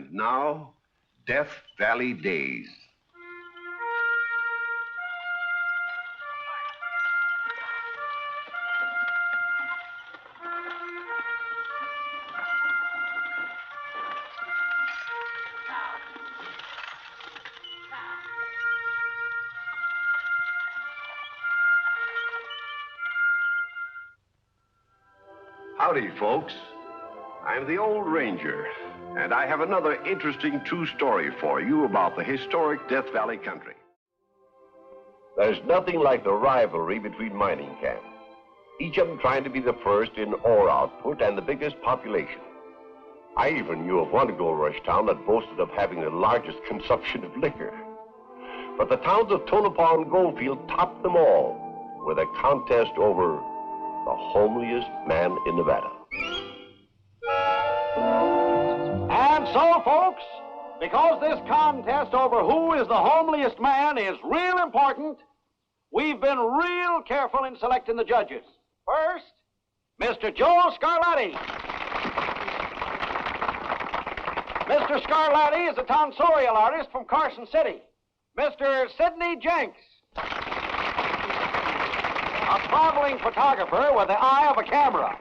And now, Death Valley Days. Howdy, folks. I'm the old ranger, and I have another interesting true story for you about the historic Death Valley country. There's nothing like the rivalry between mining camps, each of them trying to be the first in ore output and the biggest population. I even knew of one gold rush town that boasted of having the largest consumption of liquor. But the towns of Tonopah and Goldfield topped them all with a contest over the homeliest man in Nevada. And so, folks, because this contest over who is the homeliest man is real important, we've been real careful in selecting the judges. First, Mr. Joe Scarlatti. Mr. Scarlatti is a tonsorial artist from Carson City. Mr. Sidney Jenks, a traveling photographer with the eye of a camera.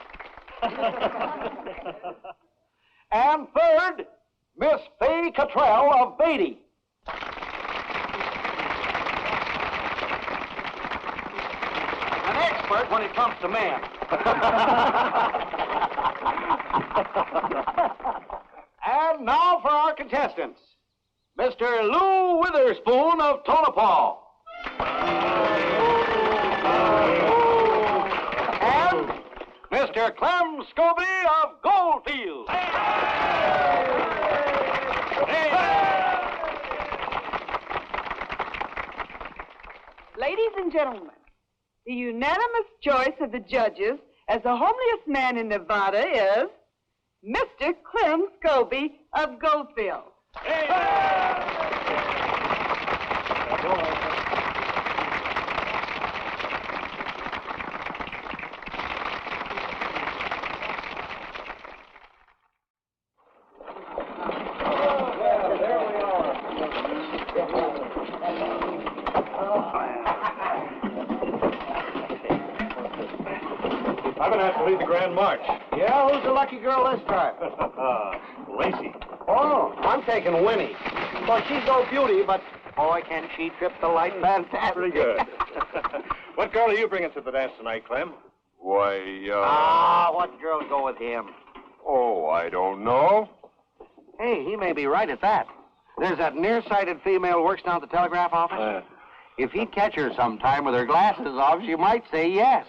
And third, Miss Faye Cottrell of Beatty. An expert when it comes to men. And now for our contestants. Mr. Lou Witherspoon of Tonopah. And Mr. Clem Scobie of Goldfield. Ladies and gentlemen, the unanimous choice of the judges as the homeliest man in Nevada is Mr. Clem Scobie of Goldfield. I'm going to have to lead the Grand March. Yeah, who's the lucky girl this time? Lacey. Oh, I'm taking Winnie. Well, she's no beauty, but boy, can she trip the light fantastic. Pretty good. What girl are you bringing to the dance tonight, Clem? Why, what girl go with him? oh, I don't know. Hey, he may be right at that. There's that nearsighted female who works down at the telegraph office. If he'd catch her sometime with her glasses off, she might say yes.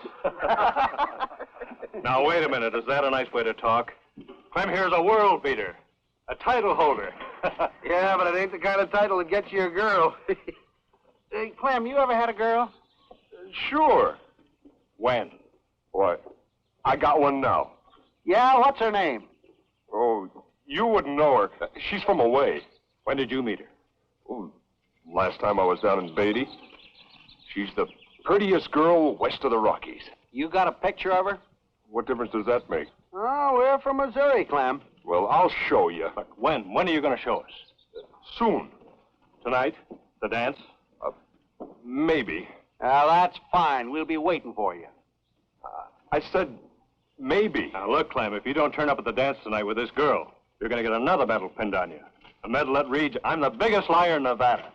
Now, wait a minute. Is that a nice way to talk? Clem here's a world beater, a title holder. Yeah, but it ain't the kind of title that gets you a girl. Hey, Clem, you ever had a girl? Sure. When? What? I got one now. Yeah, what's her name? Oh, you wouldn't know her. She's from away. When did you meet her? Oh, last time I was down in Beatty. She's the prettiest girl west of the Rockies. You got a picture of her? What difference does that make? Oh, we're from Missouri, Clem. Well, I'll show you. But when? When are you going to show us? Soon. Tonight? The dance? Maybe. Now, that's fine. We'll be waiting for you. I said maybe. Now, look, Clem, if you don't turn up at the dance tonight with this girl, you're going to get another medal pinned on you. A medal that reads, I'm the biggest liar in Nevada.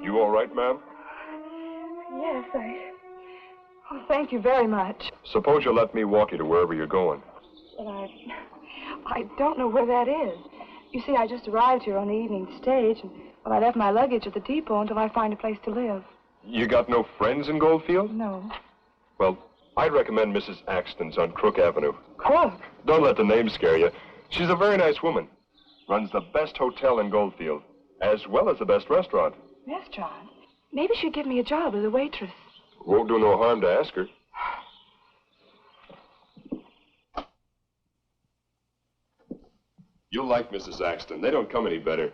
You all right, ma'am? Yes, Oh, thank you very much. Suppose you let me walk you to wherever you're going. But I don't know where that is. You see, I just arrived here on the evening stage, and I left my luggage at the depot until I find a place to live. You got no friends in Goldfield? No. Well, I'd recommend Mrs. Axton's on Crook Avenue. Crook? Don't let the name scare you. She's a very nice woman. Runs the best hotel in Goldfield, as well as the best restaurant. Restaurant? Maybe she'd give me a job as a waitress. Won't do no harm to ask her. You'll like Mrs. Axton. They don't come any better.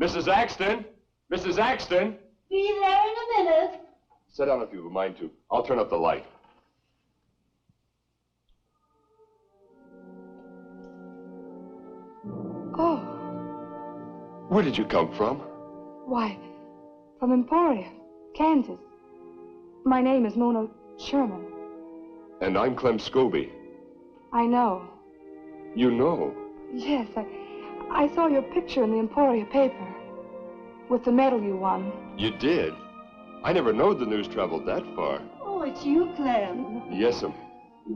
Mrs. Axton! Mrs. Axton! Be there in a minute. Sit down if you've a mind to. I'll turn up the light. Oh, Where did you come from? why, from Emporia, Kansas. My name is Mona Sherman. And I'm Clem Scobie. I know. You know. Yes, I saw your picture in the Emporia paper with the medal you won. You did? I never knowed the news traveled that far. Oh, it's you, Clem. Yes'm.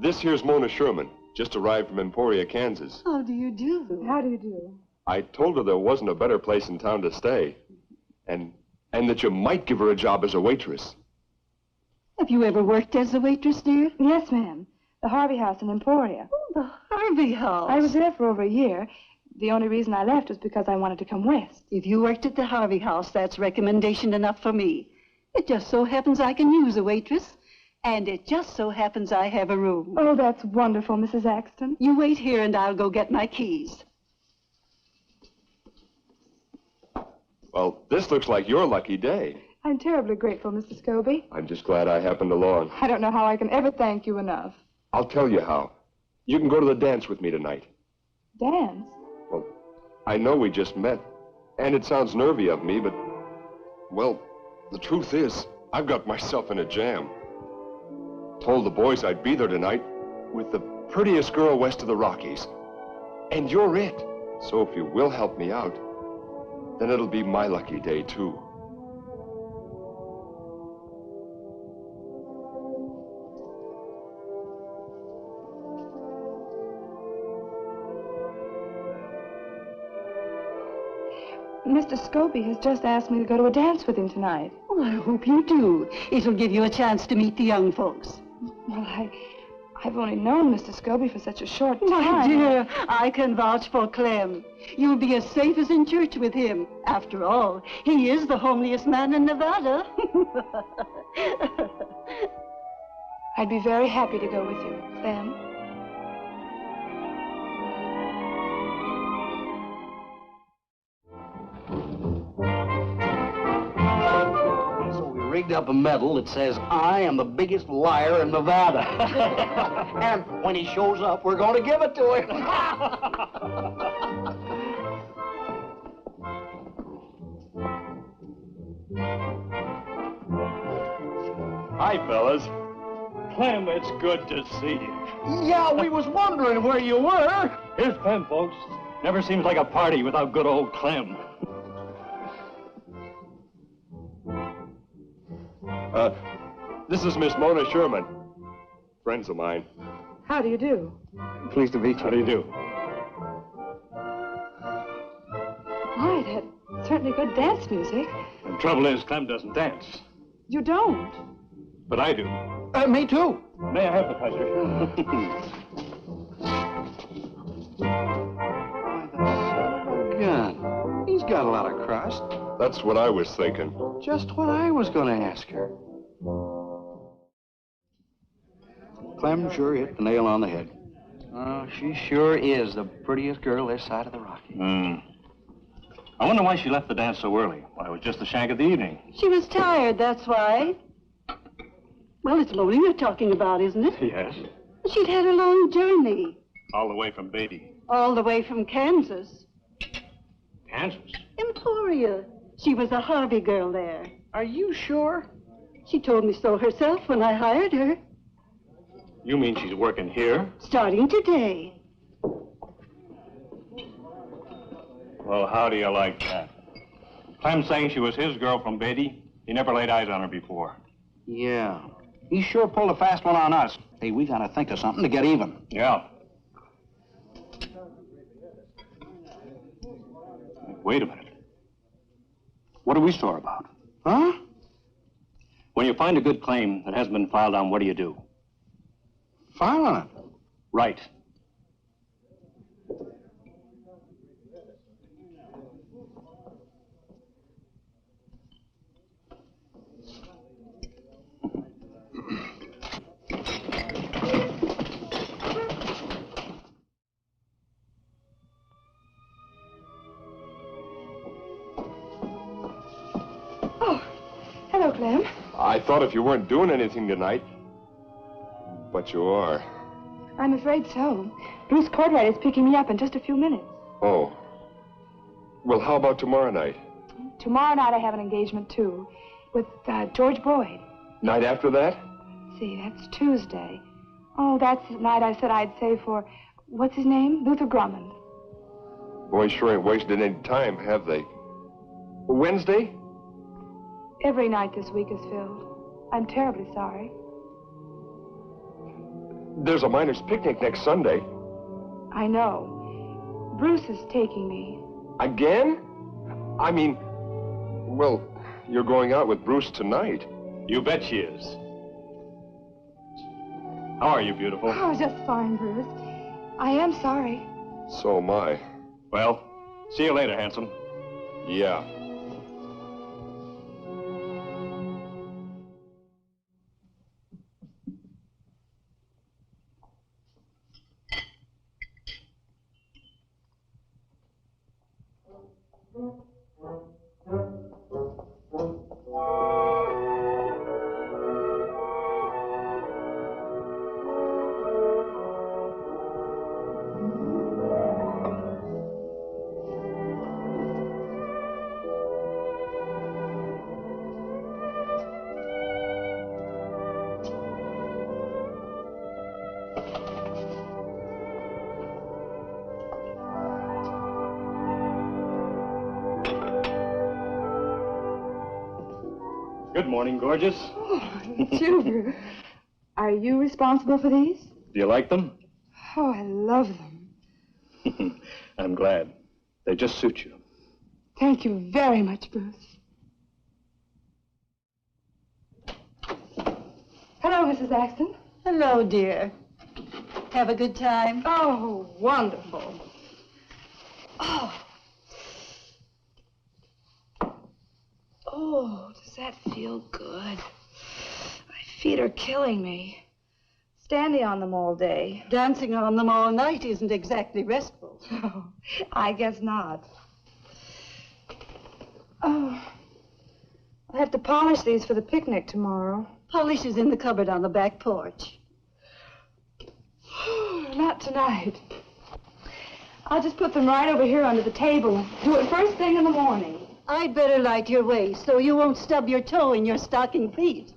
This here's Mona Sherman. Just arrived from Emporia, Kansas. How do you do? How do you do? I told her there wasn't a better place in town to stay. And that you might give her a job as a waitress. Have you ever worked as a waitress, dear? Yes, ma'am. The Harvey House in Emporia. Oh, the Harvey House. I was there for over a year. The only reason I left was because I wanted to come west. If you worked at the Harvey House, that's recommendation enough for me. It just so happens I can use a waitress. And it just so happens I have a room. Oh, that's wonderful, Mrs. Axton. You wait here and I'll go get my keys. Well, this looks like your lucky day. I'm terribly grateful, Mr. Scobie. I'm just glad I happened along. I don't know how I can ever thank you enough. I'll tell you how. You can go to the dance with me tonight. Dance? Well, I know we just met, and it sounds nervy of me, but, well, the truth is, I've got myself in a jam. Told the boys I'd be there tonight with the prettiest girl west of the Rockies. And you're it. So if you will help me out, then it'll be my lucky day, too. Mr. Scobie has just asked me to go to a dance with him tonight. Oh, I hope you do. It'll give you a chance to meet the young folks. Well, I've only known Mr. Scobie for such a short time. My dear, I can vouch for Clem. You'll be as safe as in church with him. After all, he is the homeliest man in Nevada. I'd be very happy to go with you, Clem. Rigged up a medal that says, I am the biggest liar in Nevada. And when he shows up, we're going to give it to him. Hi, fellas. Clem, it's good to see you. Yeah, we was wondering where you were. Here's Clem, folks. Never seems like a party without good old Clem. This is Miss Mona Sherman. Friends of mine. How do you do? Pleased to meet you. How do you do? My, that certainly good dance music. The trouble is, Clem doesn't dance. You don't? But I do. Me too. May I have the pleasure? Gun. He's got a lot of crust. That's what I was thinking. Just what I was going to ask her. Clem sure hit the nail on the head. Oh, she sure is the prettiest girl this side of the Rockies. I wonder why she left the dance so early. Why, it was just the shank of the evening. She was tired, that's why. Well, it's Mona you're talking about, isn't it? Yes. She'd had a long journey. All the way from Beatty. All the way from Kansas. Kansas? Emporia. She was a Harvey girl there. Are you sure? She told me so herself when I hired her. You mean she's working here? Starting today. Well, how do you like that? Clem saying she was his girl from Beatty. He never laid eyes on her before. Yeah. He sure pulled a fast one on us. Hey, we gotta think of something to get even. Yeah. Wait a minute. What are we sore about? Huh? When you find a good claim that hasn't been filed on, what do? File on it. Right. Hello, Clem. I thought if you weren't doing anything tonight, but you are. I'm afraid so. Bruce Cartwright is picking me up in just a few minutes. Oh. Well, how about tomorrow night? Tomorrow night I have an engagement, too, with George Boyd. Night after that? See, that's Tuesday. Oh, that's the night I said I'd say for, what's his name? Luther Drummond. Boys sure ain't wasted any time, have they? Wednesday? Every night this week is filled. I'm terribly sorry. There's a miners' picnic next Sunday. I know. Bruce is taking me. Again? I mean, well, you're going out with Bruce tonight. You bet she is. How are you, beautiful? Oh, just fine, Bruce. I am sorry. So am I. Well, see you later, handsome. Yeah. Good morning, gorgeous. Oh, it's you, Bruce. Are you responsible for these? Do you like them? Oh, I love them. I'm glad. They just suit you. Thank you very much, Bruce. Hello, Mrs. Axton. Hello, dear. Have a good time? Oh, wonderful. Oh. Oh, does that feel good? My feet are killing me. Standing on them all day. Dancing on them all night isn't exactly restful. Oh, I guess not. Oh, I'll have to polish these for the picnic tomorrow. Polish is in the cupboard on the back porch. Not tonight. I'll just put them right over here under the table. Do it first thing in the morning. I'd better light your way so you won't stub your toe in your stocking feet.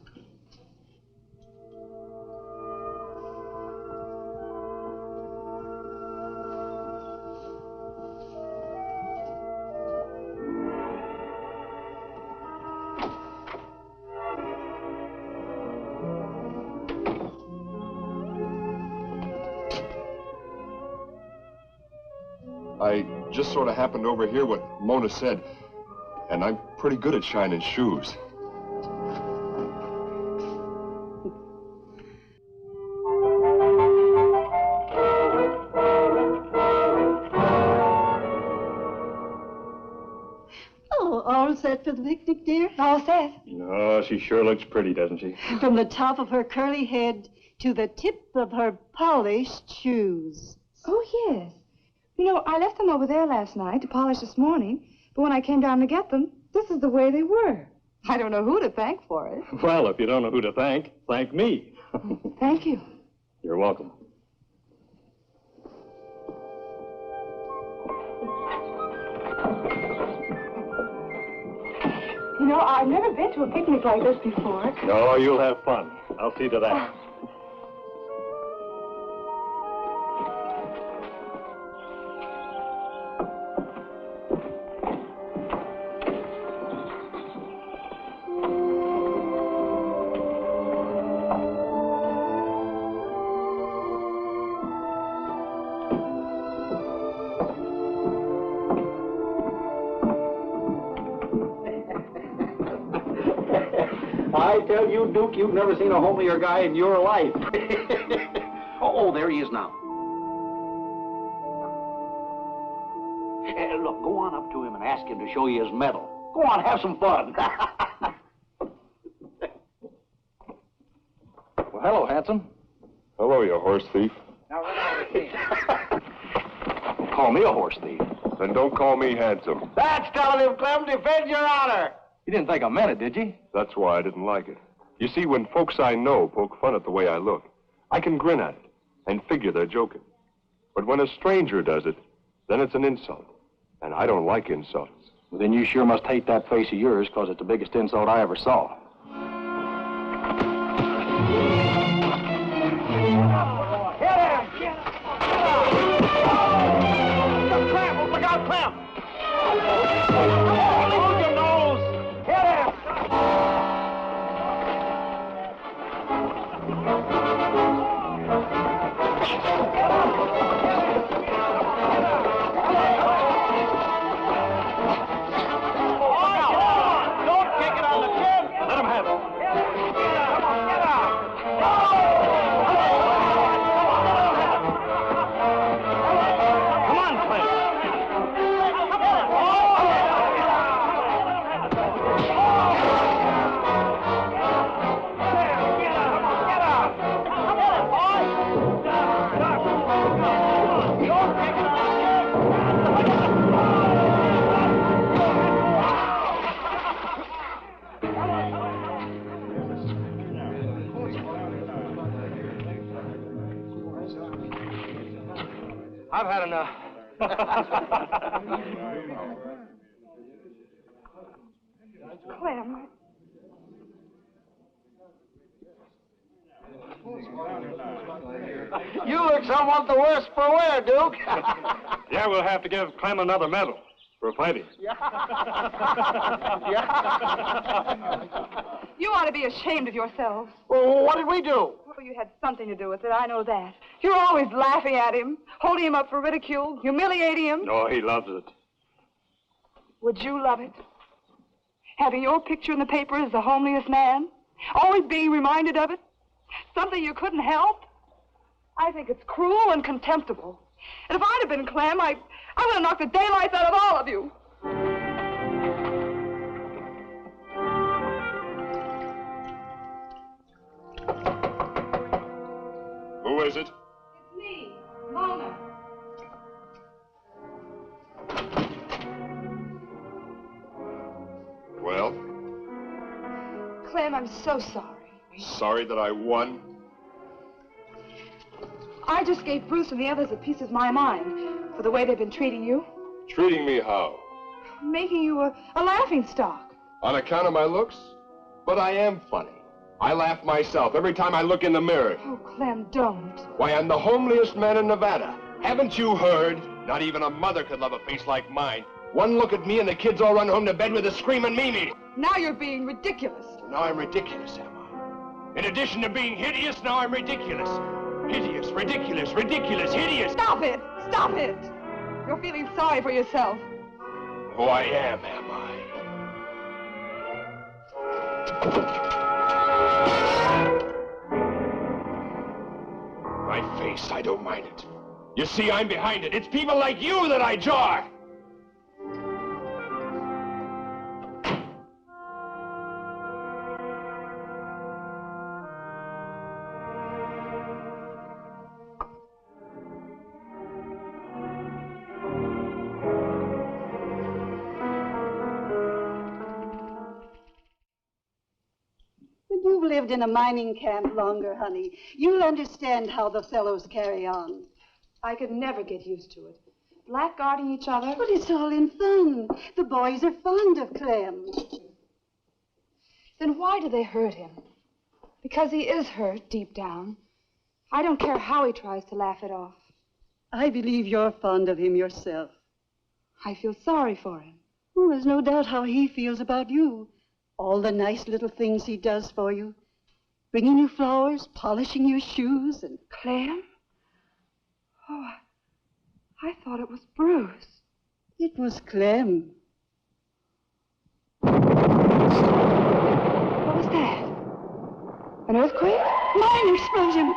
I just sort of happened to overhear what Mona said, and I'm pretty good at shining shoes. Oh, all set for the picnic, dear? All set. Oh, she sure looks pretty, doesn't she? From the top of her curly head to the tip of her polished shoes. Oh, yes. You know, I left them over there last night to polish this morning, but when I came down to get them, this is the way they were. I don't know who to thank for it. Well, if you don't know who to thank me. Thank you. You're welcome. You know, I've never been to a picnic like this before. No, you'll have fun. I'll see to that. I tell you, Duke, you've never seen a homelier guy in your life. Oh, there he is now. Hey, look, go on up to him and ask him to show you his medal. Go on, have some fun. Well, hello, handsome. Hello, you horse thief. Now run out of the Call me a horse thief. Then don't call me handsome. That's telling him, Clem. Defend your honor. You didn't think I meant it, did you? That's why I didn't like it. You see, when folks I know poke fun at the way I look, I can grin at it and figure they're joking. But when a stranger does it, then it's an insult. And I don't like insults. Well, then you sure must hate that face of yours, because it's the biggest insult I ever saw. Hit him! Clem! Look out, Clem! Hold your nose! Hit him! Don't kick it on the chin! Let him have it. Come on, Clem! I've had enough. Clem, You look somewhat the worse for wear, Duke. Yeah, we'll have to give Clem another medal. For plenty. you ought to be ashamed of yourselves. Well, what did we do? Well, you had something to do with it, I know that. You're always laughing at him, holding him up for ridicule, humiliating him. No, he loves it. Would you love it? Having your picture in the paper as the homeliest man? Always being reminded of it? Something you couldn't help? I think it's cruel and contemptible. And if I'd have been Clem, I would have knocked the daylights out of all of you. Who is it? It's me, Mona. Well, Clem, I'm so sorry. sorry that I won. I just gave Bruce and the others a piece of my mind for the way they've been treating you. Treating me how? Making you a laughing stock. On account of my looks? But I am funny. I laugh myself every time I look in the mirror. Oh, Clem, don't. Why, I'm the homeliest man in Nevada. Haven't you heard? Not even a mother could love a face like mine. One look at me and the kids all run home to bed with a screaming Mimi. Now you're being ridiculous. Now I'm ridiculous, am I? In addition to being hideous, now I'm ridiculous. Hideous, ridiculous, ridiculous, hideous. Stop it! Stop it! You're feeling sorry for yourself. Who I am I? My face, I don't mind it. You see, I'm behind it. It's people like you that I jar. When you've lived in a mining camp longer, honey, you'll understand how the fellows carry on. I could never get used to it. Blackguarding each other. But it's all in fun. The boys are fond of Clem. Then why do they hurt him? Because he is hurt deep down. I don't care how he tries to laugh it off. I believe you're fond of him yourself. I feel sorry for him. Oh, there's no doubt how he feels about you. All the nice little things he does for you. Bringing you flowers, polishing your shoes, and... Clem? Oh, I thought it was Bruce. It was Clem. What was that? An earthquake? Mine explosion!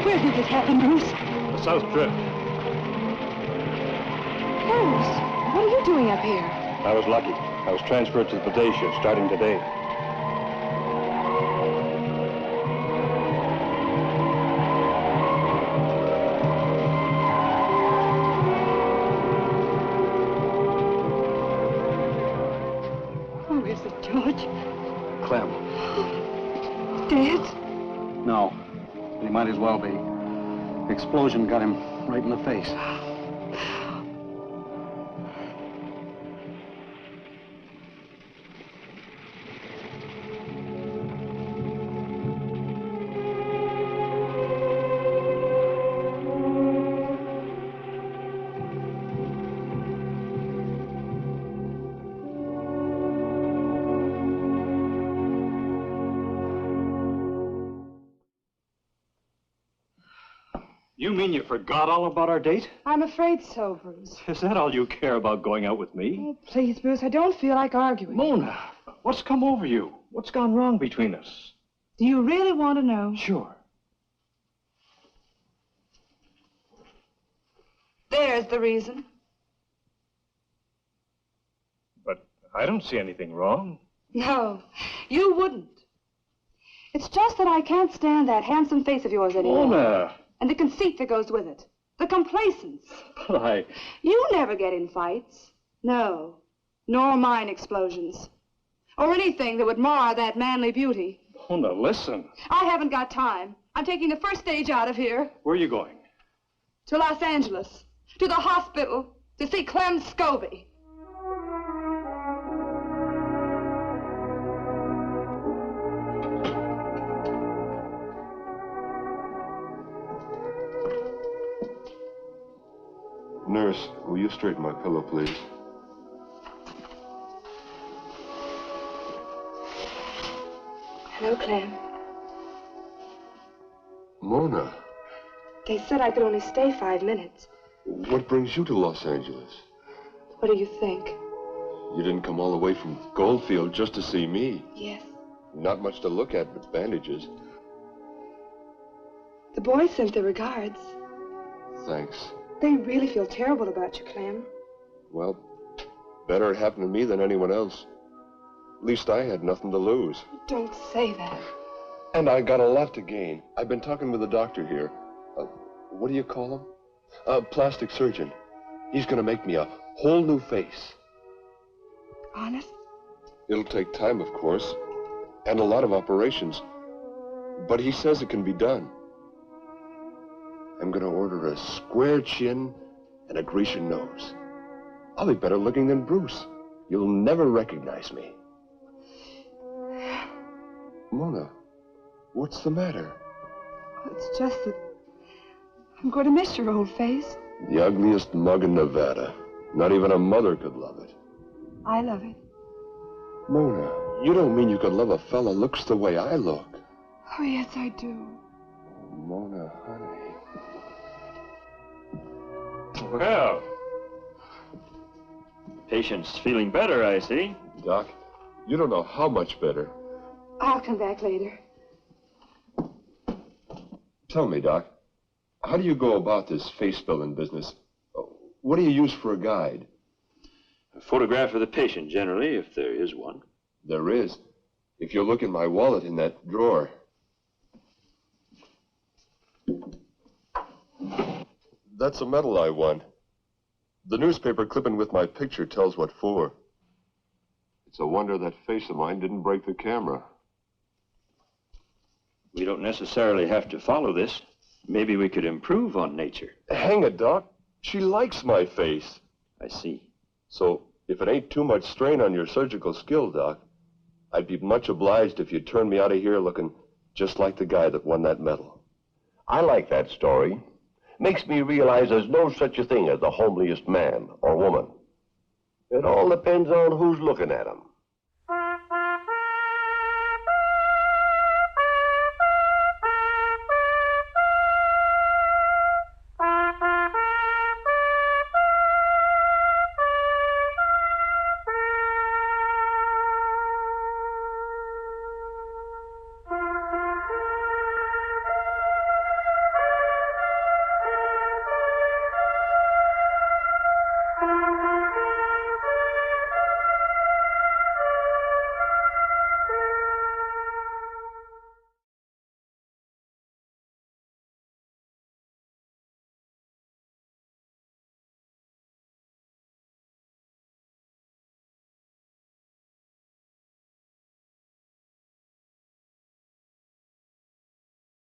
Where did it happen, Bruce? The South Drift. Bruce, what are you doing up here? I was lucky. I was transferred to the day shift starting today. Who is it, George? Clem. Dead? No. He might as well be. The explosion got him right in the face. You mean you forgot all about our date? I'm afraid so, Bruce. Is that all you care about going out with me? Oh, please, Bruce, I don't feel like arguing. Mona, what's come over you? What's gone wrong between us? Do you really want to know? Sure. There's the reason. But I don't see anything wrong. No, you wouldn't. It's just that I can't stand that handsome face of yours anymore. Mona! And the conceit that goes with it. The complacence. But You never get in fights. No. Nor mine explosions. Or anything that would mar that manly beauty. Mona, listen. I haven't got time. I'm taking the first stage out of here. Where are you going? To Los Angeles. To the hospital. To see Clem Scobie. Nurse, will you straighten my pillow, please? Hello, Clem. Mona, They said I could only stay 5 minutes. what brings you to Los Angeles? What do you think? You didn't come all the way from Goldfield just to see me. Yes. Not much to look at but bandages. The boys sent their regards. Thanks. They really feel terrible about you, Clem. Well, better it happened to me than anyone else. At least I had nothing to lose. Don't say that. And I got a lot to gain. I've been talking with the doctor here. What do you call him? A plastic surgeon. He's going to make me a whole new face. Honest? It'll take time, of course, and a lot of operations. But he says it can be done. I'm going to order a square chin and a Grecian nose. I'll be better looking than Bruce. You'll never recognize me. Mona, what's the matter? It's just that I'm going to miss your old face. The ugliest mug in Nevada. Not even a mother could love it. I love it. Mona, you don't mean you could love a fella looks the way I look. Oh, yes, I do. Mona, honey. Well, patient's feeling better, I see. Doc, you don't know how much better. I'll come back later. Tell me, Doc, how do you go about this face filling business? What do you use for a guide? A photograph of the patient, generally, if there is one. There is. If you look in my wallet in that drawer. That's a medal I won. The newspaper clipping with my picture tells what for. It's a wonder that face of mine didn't break the camera. We don't necessarily have to follow this. Maybe we could improve on nature. Hang it, Doc. She likes my face. I see. So, if it ain't too much strain on your surgical skill, Doc, I'd be much obliged if you'd turn me out of here looking just like the guy that won that medal. I like that story. Makes me realize there's no such a thing as the homeliest man or woman. It all depends on who's looking at him.